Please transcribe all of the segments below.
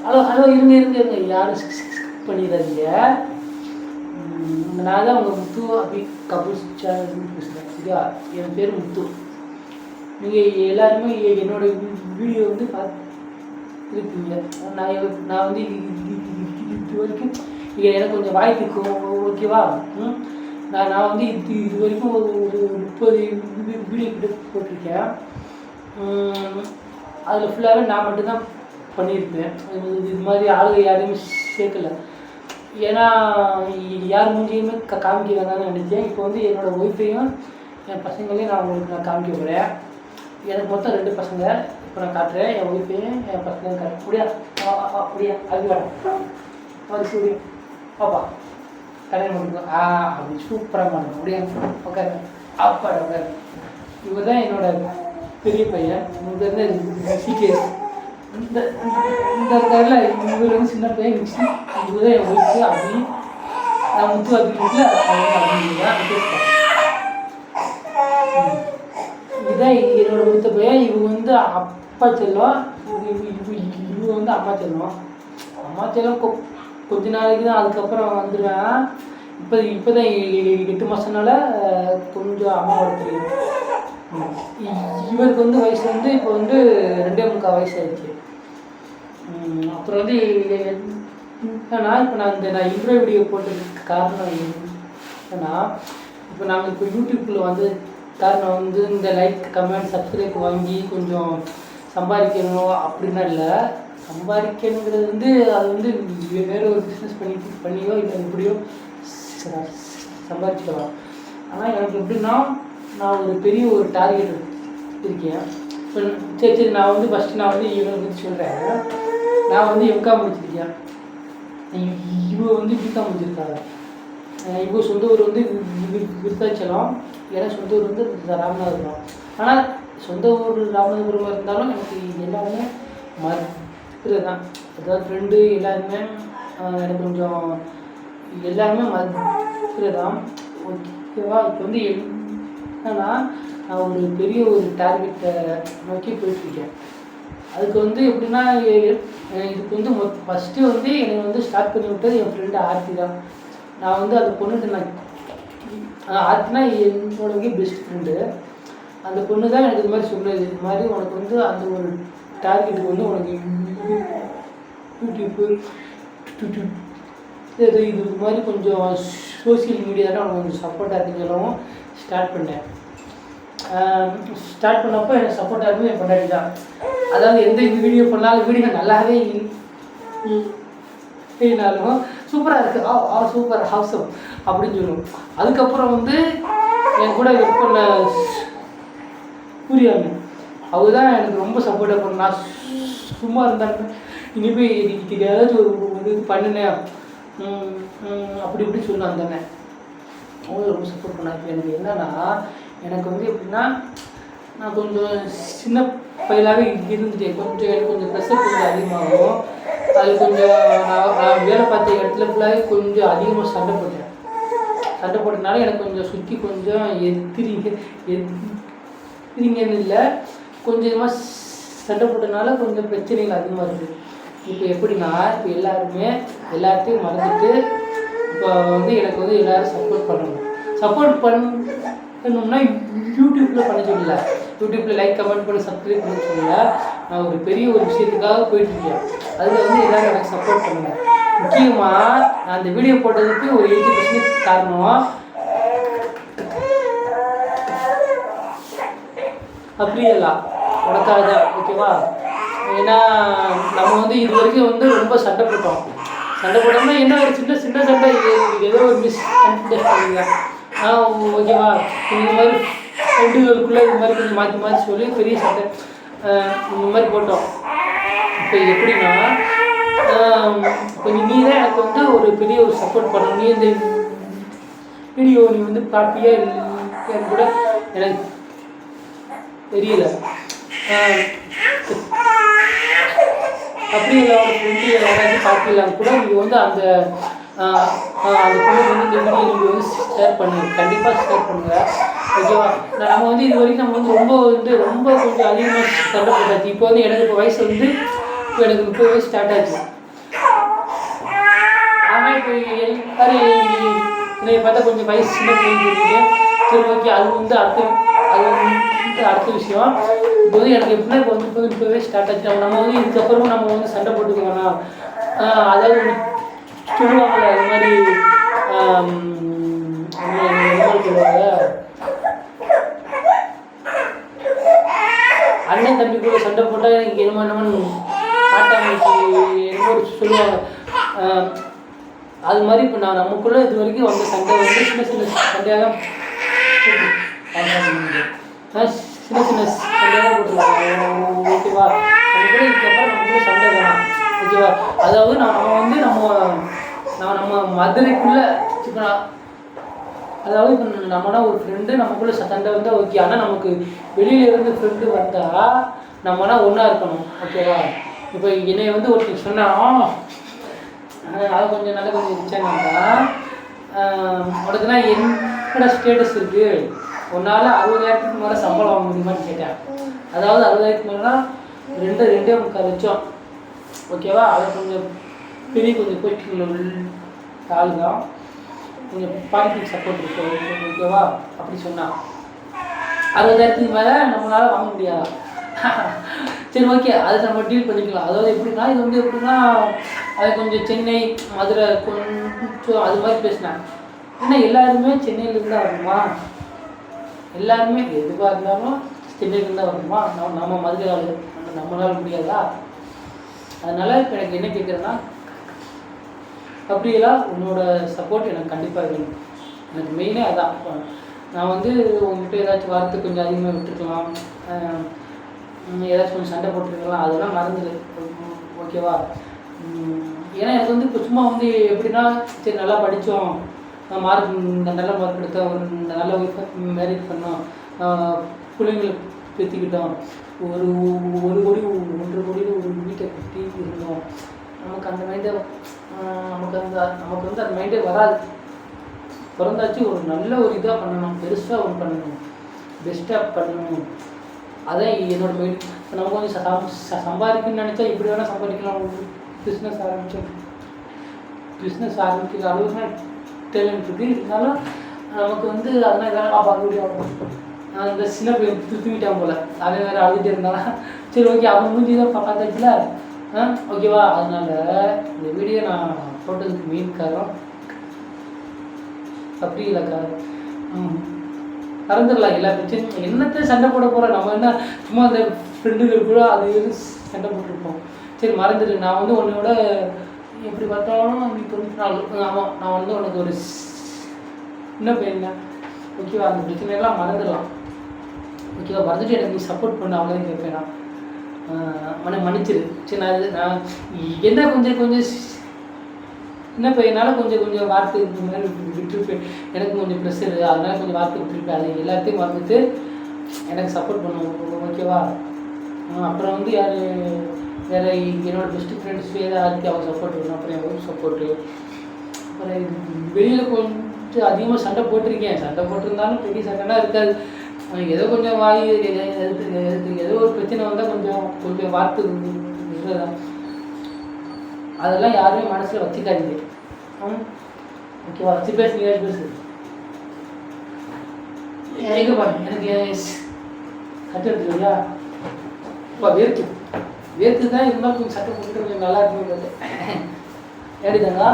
Hello hello இருங்க இருங்க இருங்க, யாரும் பண்ணிடாதீங்க. நான் தான் உங்கள் முத்து அப்படி கபூர் சேனல் பேசுகிறேன். சரியா? என் பேர் முத்து. நீங்கள் எல்லாருமே என்னோட வீடியோ வந்து பார்த்துருப்பீங்க. நான் வந்து இது வரைக்கும் எனக்கு கொஞ்சம் வாய்ப்பு ஓகேவா? நான் வந்து இது வரைக்கும் ஒரு 30 வீடியோ கிட்ட போட்டிருக்கேன். அதில் ஃபுல்லாகவே நான் மட்டும்தான் பண்ணியிருப்பேன். இது மாதிரி ஆளுங்க யாரையுமே சேர்க்கலை. ஏன்னா யார் மூஞ்சியுமே காமிக்க வேணாம்னு நினச்சேன். இப்போ வந்து என்னோடய ஒய்ஃபையும் என் பசங்களையும் நான் காமிக்க போகிறேன். எனக்கு மொத்தம் 2 பசங்க. இப்போ நான் காட்டுறேன். என் ஒய்ஃபையும் என் பசங்களையும் காட்டுறேன். அப்படியா அது வேணும் அது சரி பாப்பா கல்யாணம் பண்ணிக்கலாம். அப்படி சூப்பராக பண்ணணும். அப்படியே உட்காரு அப்பாட உட்காரு. இவர் தான் என்னோட பெரிய பையன். இவங்க வந்து சிகேஎஸ். இந்த இருக்காருல இவர் வந்து சின்ன பையன் மிக்சி. இவர் தான் என் ஒய்ஃபு. அப்படி நான் முத்து அப்படின்னா அப்படிங்கிறேன். இதுதான் என்னோட மூத்த பையன். இவங்க வந்து அப்பா செல்லம். இவங்க வந்து அம்மா செல்லம். அம்மா செல்லம் கொஞ்ச நாளைக்கு தான், அதுக்கப்புறம் வந்துடுவேன். இப்போ தான் 8 மாதம்னால கொஞ்சம் அம்மாவோட தெரியும். இவருக்கு வந்து வயசு வந்து இப்போ வந்து 2.25 வயசு ஆயிடுச்சு. அப்புறம் வந்து நான் இன்ட்ரோ வீடியோ போட்டதுக்கு காரணம் என்னன்னா, இப்போ நாங்கள் இப்போ யூடியூப்பில் வந்து காரணம் வந்து இந்த லைக் கமெண்ட் சப்ஸ்கிரைப் வாங்கி கொஞ்சம் சம்பாதிக்கணும் அப்படின்னா இல்லை. சம்பாதிக்கணுங்கிறது வந்து அது வந்து வேறு ஒரு பிஸ்னஸ் பண்ணியோ இல்லை எப்படியோ சம்பாதிச்சுக்கலாம். ஆனால் எனக்கு எப்படின்னா, நான் ஒரு பெரிய ஒரு டார்கெட் இருக்கேன். இப்போ சரி நான் வந்து ஃபஸ்ட்டு நான் வந்து இவனை பற்றி சொல்கிறேன். நான் வந்து எம்காம் முடிச்சிருக்கேன். இவங்க வந்து பிகாம் முடிச்சிருக்காங்க. இவங்க சொந்த ஊர் வந்து விருத்தாச்சலம். ஏன்னா சொந்த ஊர் வந்து ராமநாதபுரம். ஆனால் சொந்த ஊர் ராமநாதபுரமாக இருந்தாலும் எனக்கு எல்லாருமே மதுரை தான். அதாவது ஃப்ரெண்டு எல்லாருமே எனக்கு கொஞ்சம் எல்லாருமே மதுரை தான். ஓகேவா? இப்போ வந்து என்னன்னா, நான் ஒரு பெரிய ஒரு டார்கெட்டை நோக்கி போயிட்டுருக்கேன். அதுக்கு வந்து எப்படின்னா, இதுக்கு வந்து ஃபஸ்ட்டு வந்து என்னை வந்து ஸ்டார்ட் பண்ணி விட்டது என் ஃப்ரெண்டு ஆர்த்தி தான். நான் வந்து அந்த பொண்ணுகிட்ட ஆர்த்தினா என்னோட பெஸ்ட் ஃப்ரெண்டு. அந்த பொண்ணு தான் எனக்கு இது மாதிரி சொன்னது. இது மாதிரி உனக்கு வந்து அந்த ஒரு டார்கெட்டுக்கு வந்து உனக்கு யூடியூப்பு இது மாதிரி கொஞ்சம் சோசியல் மீடியாவில் உனக்கு கொஞ்சம் சப்போர்ட்டாக இருக்குன்னு சொல்லவும் ஸ்டார்ட் பண்ணேன். ஸ்டார்ட் பண்ணப்போ எனக்கு சப்போர்ட்டாக இருக்கும் என் பொண்டாட்டி தான். அதாவது எந்த வீடியோ பண்ணாலும் வீடியோ நல்லாவே இல்லைனாலும் சூப்பராக இருக்குது, சூப்பர் ஹவுசம் அப்படின்னு சொல்லுவோம். அதுக்கப்புறம் வந்து என் கூட ஒர்க் பண்ண புரியாங்க அவங்க தான் எனக்கு ரொம்ப சப்போர்ட்டாக பண்ண. நான் சும்மா இருந்தாங்க இனிமேல் இதுக்கு ஏதாச்சும் ஒரு இது பண்ணினேன் அப்படி இப்படி சொன்னாங்க தானே. அவங்க ரொம்ப சப்போர்ட் பண்ணாங்க. எனக்கு என்னன்னா, எனக்கு வந்து எப்படின்னா, நான் கொஞ்சம் சின்ன பையலாகவே இருந்துட்டேன். கொஞ்சம் எனக்கு கொஞ்சம் ப்ரெஷர் கொஞ்சம் அதிகமாகும். அது கொஞ்சம் நான் வேலை பார்த்த இடத்துல ஃபுல்லாகவே கொஞ்சம் அதிகமாக சண்டை போட்டதுனால எனக்கு கொஞ்சம் சுற்றி கொஞ்சம் எதிரிங்கன்னு இல்லை, கொஞ்சமாக சண்டை போட்டதுனால கொஞ்சம் பிரச்சனைகள் அதிகமாக இருக்குது. இப்போ எப்படின்னா, இப்போ எல்லாத்தையும் மறந்துட்டு இப்போ வந்து எனக்கு வந்து எல்லோரும் சப்போர்ட் பண்ணணும். சப்போர்ட் பண்ணணும்னா யூடியூப்பில் பண்ண சொல்லல, யூடியூப்பில் லைக் கமெண்ட் பண்ணி சப்ஸ்கிரைப் பண்ண சொல்லல. நான் ஒரு பெரிய ஒரு விஷயத்துக்காக போயிட்டுருக்கேன். அதில் வந்து எல்லோரும் எனக்கு சப்போர்ட் பண்ணுங்க. முக்கியமாக நான் அந்த வீடியோ போட்டதுக்கு ஒரு 80% காரணம் அப்படியேலா உனக்காக தான். ஓகேவா? ஏன்னா நம்ம வந்து இது வரைக்கும் வந்து ரொம்ப சண்டை போட்டோம்னா என்ன ஒரு சின்ன சண்டை, ஏதோ ஒரு மிஸ் அண்டர்ஸ்டாண்டிங்க. ஓகேவா? இந்த மாதிரி ஃப்ரெண்டுகளுக்குள்ளே இது மாதிரி கொஞ்சம் மாற்றி சொல்லி பெரிய சண்டை இந்த மாதிரி போட்டோம். இப்போ எப்படின்னா, கொஞ்சம் நீ தான் எனக்கு வந்து ஒரு பெரிய ஒரு சப்போர்ட் பண்ணணும். நீ இந்த வீடியோ நீ வந்து பார்ப்பியா இல்லைன்னு கூட எனக்கு தெரியல. அப்படி இல்லை அவங்க ஃப்ரெண்டு யாராச்சும் பார்க்கலாம் கூட நீங்கள் வந்து அந்த பொண்ணுக்கு வந்து இந்த வீடியோ நீங்கள் வந்து ஷேர் பண்ணுங்கள். கண்டிப்பாக ஷேர் பண்ணுங்கள். ஓகேவா? நம்ம வந்து இது வரைக்கும் நம்ம வந்து ரொம்ப கொஞ்சம் அதிகமாக சண்டை போட்டாச்சு. இப்போ வந்து எனக்கு இப்போ வயசு வந்து இப்போ எனக்கு 30 வயசு ஸ்டார்ட் ஆச்சு. இப்போ எல்லாரும் என்னை பார்த்தா கொஞ்சம் வயசு சின்ன பிள்ளைங்க இருக்குது. சரி ஓகே, அது வந்து அடுத்த விஷயம். இப்போ வந்து எனக்கு எப்படின்னா இப்போ வந்து இப்போவே ஸ்டார்ட் ஆச்சு. நம்ம வந்து இதுக்கப்புறமும் நம்ம வந்து சண்டை போட்டுக்க வேணாம். அதாவது சொல்லுவாங்கள்ல அது மாதிரி சொல்லுவாங்க, அண்ணன் தம்பி கூட சண்டை போட்டால் இங்கே என்னமோ ஆட்டாமைக்கு என்னமோ சொல்லுவாங்க. அது மாதிரி இப்போ நான் நமக்குள்ளே இது வரைக்கும் வந்த சண்டை வந்து சின்ன சின்ன சண்டையாக தான் சின்ன சின்ன சண்டையாக தான் போட்டுருவாங்க. ஓகேவா? நமக்குள்ளே இதுக்கப்புறம் நமக்குள்ளே சண்டை வேணாம். ஓகேவா? அதாவது நம்ம மதுரைக்குள்ளே இப்போ அதாவது இப்போ நம்மனா ஒரு ஃப்ரெண்டு நமக்குள்ளே சண்டை வந்தால் ஓகே. ஆனால் நமக்கு வெளியிலேருந்து ஃப்ரெண்டு வந்தால் நம்மனா ஒன்றா இருக்கணும். ஓகேவா? இப்போ என்னை வந்து ஒருத்தர் சொன்னால் அது கொஞ்சம் நல்லா கொஞ்சம் இருந்துச்சாங்கன்னா, உனக்குன்னா என்னோட ஸ்டேட்டஸ் இருக்குது, உன்னால் 60,000க்கு மேலே சம்பளம் வாங்க முடியுமான்னு கேட்டேன். அதாவது 60,000க்கு மேலேனா 2.25 லட்சம். ஓகேவா? அதை கொஞ்சம் கொஞ்சம் போயிட்டு ஆள் தான், கொஞ்சம் பாலிட்டிக்ஸ் சப்போர்ட் இருக்கு. ஓகேவா? அப்படி சொன்னால் 60,000க்கு மேலே நம்மளால் வாங்க முடியாதா? சரி ஓகே, அதை நம்ம டீல் பண்ணிக்கலாம். அதாவது எப்படின்னா இது வந்து எப்படின்னா அது கொஞ்சம் சென்னை மதுரை கொஞ்சம் அது மாதிரி பேசினேன். ஏன்னா எல்லாருமே சென்னையிலேருந்து தான் வரணுமா? எல்லாருமே எதுவாக இருந்தாலும் சென்னையிலேருந்து தான் வரணுமா? நம்ம மதுரை ஆள் நம்மளால் முடியாதா? அதனால் இப்போ எனக்கு என்ன கேட்குறேன்னா, அப்படியெல்லாம் உன்னோட சப்போர்ட் எனக்கு கண்டிப்பாக வேணும். எனக்கு மெயினே அதான். நான் வந்து உங்கள்கிட்ட ஏதாச்சும் வார்த்தை கொஞ்சம் அதிகமாக விட்டுருக்கலாம், ஏதாச்சும் கொஞ்சம் சண்டை போட்டுருக்கலாம், அதெல்லாம் மறந்துடு. ஓகேவா? ஏன்னா எனக்கு வந்து இப்போ சும்மா வந்து எப்படின்னா, சரி நல்லா படித்தோம், நல்ல மார்க் எடுத்தோம், ஒரு நல்ல ஒய்ஃபை மேரேஜ் பண்ணோம், பிள்ளைங்களை பெற்றுக்கிட்டோம், ஒரு 1 கோடி 1.5 கோடியில் ஒரு வீட்டை கட்டி இருந்தோம். நமக்கு அந்த மைண்டே நமக்கு வந்து அந்த மைண்டே வராது. பிறந்தாச்சு ஒரு நல்ல ஒரு இதாக பண்ணணும், பெருசாக ஒன்று பண்ணணும், பெஸ்ட்டாக பண்ணணும். அதான் என்னோட மைண்ட். இப்போ நம்ம கொஞ்சம் சம்பாதிக்கணும்னு நினச்சா இப்படி வேணால் சம்பாதிக்கலாம். பிஸ்னஸ் ஆரம்பிக்கிற அளவுக்கு டேலண்ட் இருக்குது. இருந்தாலும் நமக்கு வந்து அதெல்லாம் வேலை பார்க்க முடியும். அந்த சின்ன பையன் தூங்கிட்டான் போல், அவன் வேறு அழுதுகிட்டே இருந்தாலும் சரி ஓகே, அவன் மூஞ்சி தான் பார்த்தாச்சுல. ஓகேவா? அதனால் இந்த வீடியோ நான் போட்டதுக்கு மெயின் காரணம் அப்படி இல்லைக்கா, மறந்துடலாம் எல்லா பிரச்சனையும். என்னத்தை சண்டை போட போகிறோம் நம்ம? என்ன சும்மா அந்த ஃப்ரெண்டுகள் கூட அது சண்டை போட்டிருப்போம். சரி மறந்துடு. நான் வந்து உன்னோட எப்படி பார்த்தாலும் நீ 94. ஆமாம், நான் வந்து உனக்கு ஒரு சின்ன பையன். ஓகேவா? அந்த பிரச்சனையெல்லாம் மறந்துடலாம். ஓகேவா? மறந்துட்டு எனக்கு நீ சப்போர்ட் பண்ண அவ்வளோதான் கேட்பேன். நான் மன்னிச்சிரு. சரி, நான் என்ன கொஞ்சம் சின்ன பையனால் கொஞ்சம் வார்த்தை மாதிரி விட்டுருப்பேன். எனக்கு கொஞ்சம் ப்ரெஷரு, அதனால கொஞ்சம் வார்த்தை விட்டுருப்பேன். அது எல்லாத்தையும் மறந்துட்டு எனக்கு சப்போர்ட் பண்ணுவோம். ஓகேவா? அப்புறம் வந்து யார் வேறு என்னோடய பெஸ்ட்டு ஃப்ரெண்ட்ஸ் வேறு யாருக்கு அவங்க சப்போர்ட் பண்ணணும். அப்புறம் என் ஒய்ஃப் சப்போர்ட்டு. அப்புறம் வெளியில் கொஞ்சம் அதிகமாக சண்டை போட்டிருக்கேன். சண்டை போட்டிருந்தாலும் பெரிய சண்டைலாம் இருக்காது. ஏதோ கொஞ்சம் வாய் ஏதோ ஒரு பிரச்சனை வந்தால் கொஞ்சம் வார்த்தை விடுறதான். அதெல்லாம் யாருமே மனசில் வச்சுக்காதீங்க. ஓகேவா? வச்சு பேசுங்க, பேசு. எங்கே பாருங்க, எனக்கு சட்டை எடுத்துக்கிறியா? இப்போ வேர்த்து தான் இருந்தாலும் கொஞ்சம் சட்டை போட்டு கொஞ்சம் நல்லா இருக்குன்னு ஏடிதாங்களா?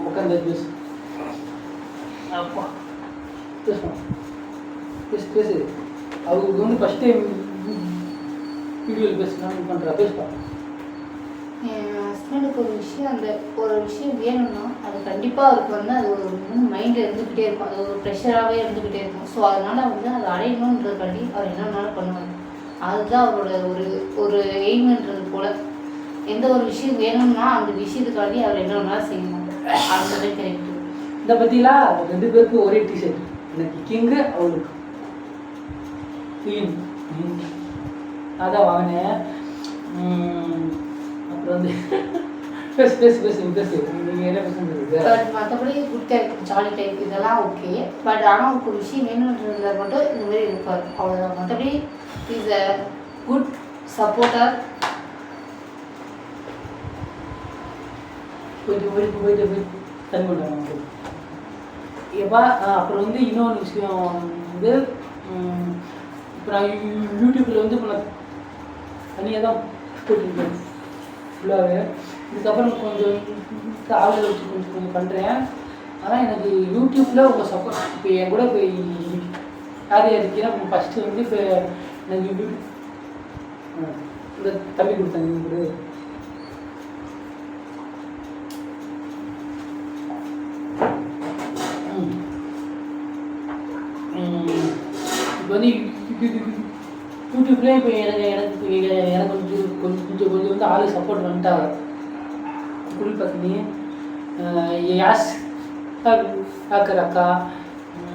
உட்காந்து பேசு. அப்பா பேசு. அவருக்கு வந்து ஃபஸ்ட் டைம் வீடியோவில் பேசுனான்னு பண்ணுறா. பேசுப்பா. என் ஹஸ்பண்டுக்கு ஒரு விஷயம் வேணும்னா அது கண்டிப்பாக அவருக்கு வந்து அது ஒரு மைண்டில் இருந்துக்கிட்டே இருக்கும். அது ஒரு ப்ரெஷராகவே இருந்துக்கிட்டே இருக்கும். ஸோ அதனால் வந்து அதை அடையணுன்றதுக்காண்டி அவர் என்னன்னாலும் பண்ணுவார். அதுதான் அவரோட ஒரு எய்ம்ன்றது போல். எந்த ஒரு விஷயம் வேணும்னா அந்த விஷயத்துக்காண்டி அவர் என்ன வேணாலும் செய்யணும். அந்த மாதிரி கிடைக்கும். இதை பற்றிலாம் 2 பேருக்கும் ஒரே டிஷர்ட். எனக்கு கிங்கு, அவளுக்கு குயின். அதான் வாங்கினேன். அப்புறம் வந்து பேசு. நீங்கள் என்ன பேசுறது? பட் மற்றபடி குட் டைப், ஜாலி டைப் இதெல்லாம் ஓகே. பட் ஆனால் ஒரு விஷயம் வேணுன்றதுல மட்டும் இந்த மாதிரி இருப்பார். அவ்வளோதான். மற்றபடி இஸ் அ குட் சப்போர்ட்டர். போயிட்டு தண்ணி பண்ணுவாங்க. ஏப்பா அப்புறம் வந்து இன்னொன்று விஷயம் வந்து இப்போ நான் யூடியூப்பில் வந்து இப்போ நான் தனியாக தான் போட்டிருக்கேன் ஃபுல்லாகவே. இதுக்கப்புறம் கொஞ்சம் ஆளுகளை வச்சு கொஞ்சம் பண்ணுறேன். ஆனால் எனக்கு யூடியூப்பில் உங்கள் சப்போர்ட் இப்போ என் கூட இப்போ யார் இருக்கீங்கன்னா ஃபஸ்ட்டு வந்து இப்போ எனக்கு இந்த தம்பி கொடுத்தாங்க கொடு. இப்போ வந்து யூடியூப்லேயே இப்போ எனக்கு கொஞ்சம் வந்து ஆளு சப்போர்ட் பண்ணிட்டாங்க. குடி பத்னி, யாஸ் ஆக்கர் அக்கா,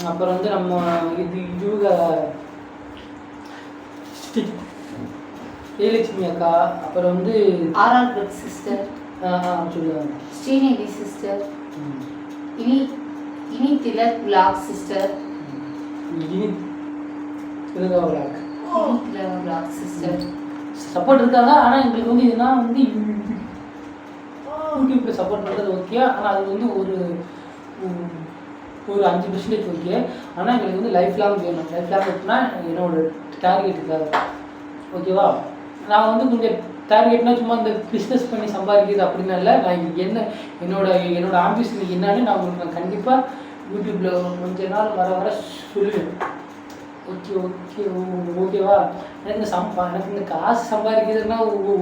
அப்புறம் வந்து நம்ம இவங்க ஜெயலட்சுமி அக்கா, அப்புறம் வந்து ஆர்ஆர் பிளக் சிஸ்டர், சொல்லுவாங்க ஸ்ரீநிதி சிஸ்டர், இனி Tilak vlog sister, sister support இருக்காங்க. ஆனால் எங்களுக்கு வந்து இதுனா வந்து யூடியூப்பில் சப்போர்ட் பண்ணுறது ஓகே. ஆனால் அது வந்து ஒரு 5% ஓகே. ஆனால் எங்களுக்கு வந்து லைஃப் லாங் வேணும். லைஃப் லாங் இருக்குன்னா என்னோட டார்கெட்டுக்காக ஓகேவா. நான் வந்து கொஞ்சம் டார்கெட்னா சும்மா இந்த பிஸ்னஸ் பண்ணி சம்பாதிக்கிறது அப்படின்னு இல்லை. நான் என்னோட ஆம்பிஷன் என்னன்னு நான் உங்களுக்கு கண்டிப்பாக யூடியூப்பில் கொஞ்ச நாள் வர சொல்லுவேன். ஓகேவா. எனக்கு இந்த காசு சம்பாதிக்கிறதுனா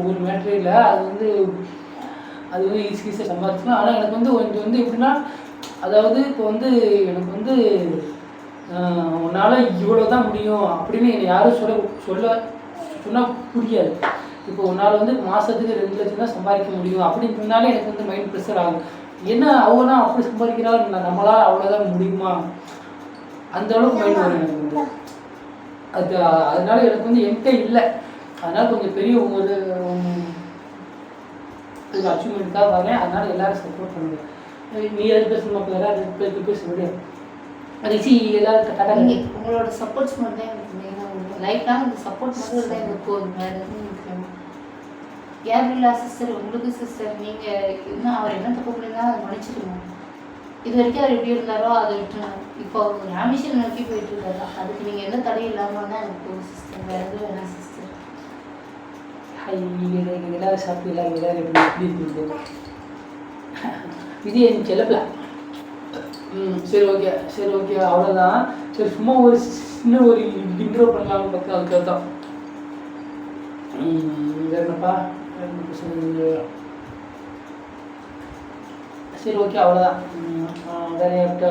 ஒரு மேட்ரே இல்லை. அது வந்து ஈஸியாக சம்பாதிச்சுக்கலாம். ஆனால் எனக்கு வந்து கொஞ்சம் வந்து எப்படின்னா, அதாவது இப்போ வந்து எனக்கு வந்து உன்னால் இவ்வளோ தான் முடியும் அப்படின்னு என்னை யாரும் சொன்னால் புரியாது. இப்போ உன்னால் வந்து மாதத்துக்கு 2 லட்சம் தான் சம்பாதிக்க முடியும் அப்படின்னு சொன்னாலே எனக்கு வந்து மைண்ட் ப்ரெஷர் ஆகும். என்ன அவனா அப்படி சம்பாதிக்கிறாள், நம்மளால் அவ்வளோதான் முடியுமா, அந்த அளவுக்கு மைண்ட் வரும் எனக்கு வந்து. அதனால எனக்கு வந்து என்கிட்ட இல்லை. அதனால் கொஞ்சம் பெரிய ஒரு அச்சீவ்மெண்ட்டாக வரேன். அதனால் எல்லோரும் சப்போர்ட் பண்ணுவேன். நீ எது பேசணும், அப்போ யாராவது பேச முடியும். அது எல்லாரும் கரெக்டாக உங்களோட சப்போர்ட்ஸ் மட்டும் தான் எனக்கு மெயினாக லைஃப்லாம் இந்த சப்போர்ட் மட்டும் தான் எனக்கு போதும். வேறு எதுவும் எனக்கு யார் இல்லை சிஸ்டர், உங்களுக்கு சிஸ்டர், நீங்கள் இன்னும் அவர் என்ன தப்பு பண்ணியிருந்தாலும் அதை மன்னிச்சிடுங்க. இது வரைக்கும் அவர் எப்படி இருந்தாரோ அதை விட்டுருங்க. இப்போ அவர் ஒரு ஆம்பிஷன் நோக்கி போயிட்டு இருக்காரு. அதுக்கு நீங்கள் எந்த தடையும் இல்லாமல் தான் எனக்கு போகும் சிஸ்டர். வேறு எதுவும் வேணாம் சிஸ்டர். நீங்கள் எல்லோரும் சாப்பிட்டு எல்லோரும் எப்படி இருக்குது இது என் செல்லப்பில்ல. சரி ஓகே அவ்வளோதான். சரி சும்மா ஒரு சின்ன ஒரு இன்ட்ரோ பண்ணலாம்னு பார்த்தா அதுக்காக தான். வேறு என்னப்பா சரி ஓகே அவ்வளோதான். வேறு யார்கிட்ட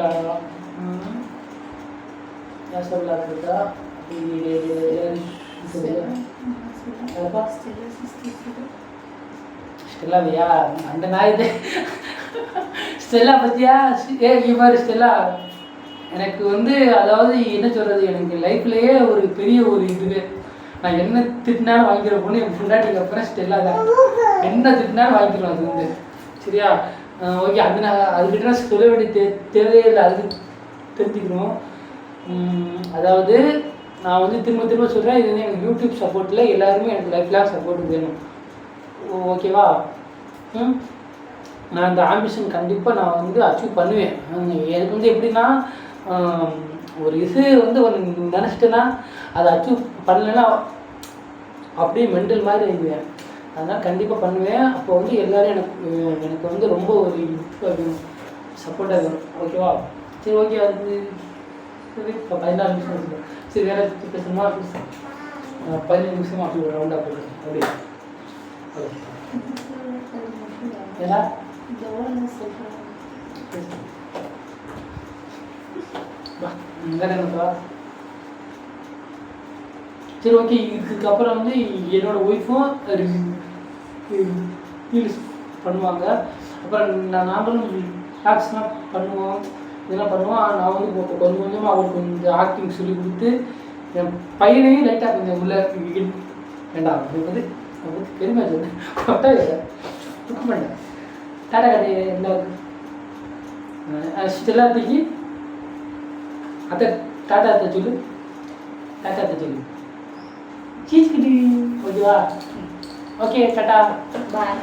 யார் சொல்லலாம் இருக்கா? ஸ்டெல்லாவையா? அந்த நாய் ஸ்டெல்லா பற்றியா? மாதிரி ஸ்டெல்லா எனக்கு வந்து அதாவது என்ன சொல்கிறது, எனக்கு லைஃப்லேயே ஒரு பெரிய ஒரு இது. நான் என்ன திட்டினாலும் வாங்கிக்கிற பொண்ணு என் முன்னாடிக்கு அப்புறம் ஸ்டெல்லா தான். என்ன திட்டினாலும் வாங்கிக்கிறோம் அது வந்து. சரியா? ஓகே. அதுக்கிட்ட நான் சொல்ல வேண்டிய தேவையே இல்லை. அதுக்கு தெரிஞ்சுக்கணும். அதாவது நான் வந்து திரும்ப சொல்கிறேன், இது வந்து எனக்கு யூடியூப் சப்போர்ட்டில் எல்லாருமே எனக்கு லைஃப் லாங் சப்போர்ட் வேணும். ஓகேவா? நான் இந்த ஆம்பிஷன் கண்டிப்பாக நான் வந்து அச்சீவ் பண்ணுவேன். எனக்கு வந்து எப்படின்னா, ஒரு இது வந்து ஒன்று நினச்சிட்டேன்னா அதை அச்சீவ் பண்ணலைன்னா அப்படியே மெண்டல் மாதிரி ஆகிடுவேன். அதனால் கண்டிப்பாக பண்ணுவேன். அப்போ வந்து எல்லோரும் எனக்கு வந்து ரொம்ப ஒரு சப்போர்ட்டாக வேணும். ஓகேவா? சரி ஓகே. அது சரி இப்போ 14 நிமிஷம் வச்சுக்கோங்க. சரி வேறு பேசணுமா? 15 நிமிஷமாக அப்படி ஒரு ரவுண்டாக போடுறேன். அப்படியே ஏன்னா வேறு என்னப்பா? சரி ஓகே. இதுக்கப்புறம் வந்து என்னோடய ஒய்ஃபும் ரீல்ஸ் பண்ணுவாங்க. அப்புறம் நாங்களும் ஆக்ஸ்லாம் பண்ணுவோம், இதெல்லாம் பண்ணுவோம். நான் வந்து இப்போ கொஞ்சம் கொஞ்சமாக அவருக்கு கொஞ்சம் ஆக்டிங் சொல்லி கொடுத்து என் பையனையும் லைட்டாக கொஞ்சம் உள்ள வேண்டாம் வந்து பெருமை சொல்லுவேன். கொட்டாய் புக் பண்ணேன். டாடா கடை எல்லாருக்கும் எல்லாத்துக்கு அத்தை டாட்டா அத்தை சொல்லு. டாட்டா அத்தை சொல்லு. சீச்சுக்கிட்டு ஓகேவா? ஓகே டாட்டா பாய்.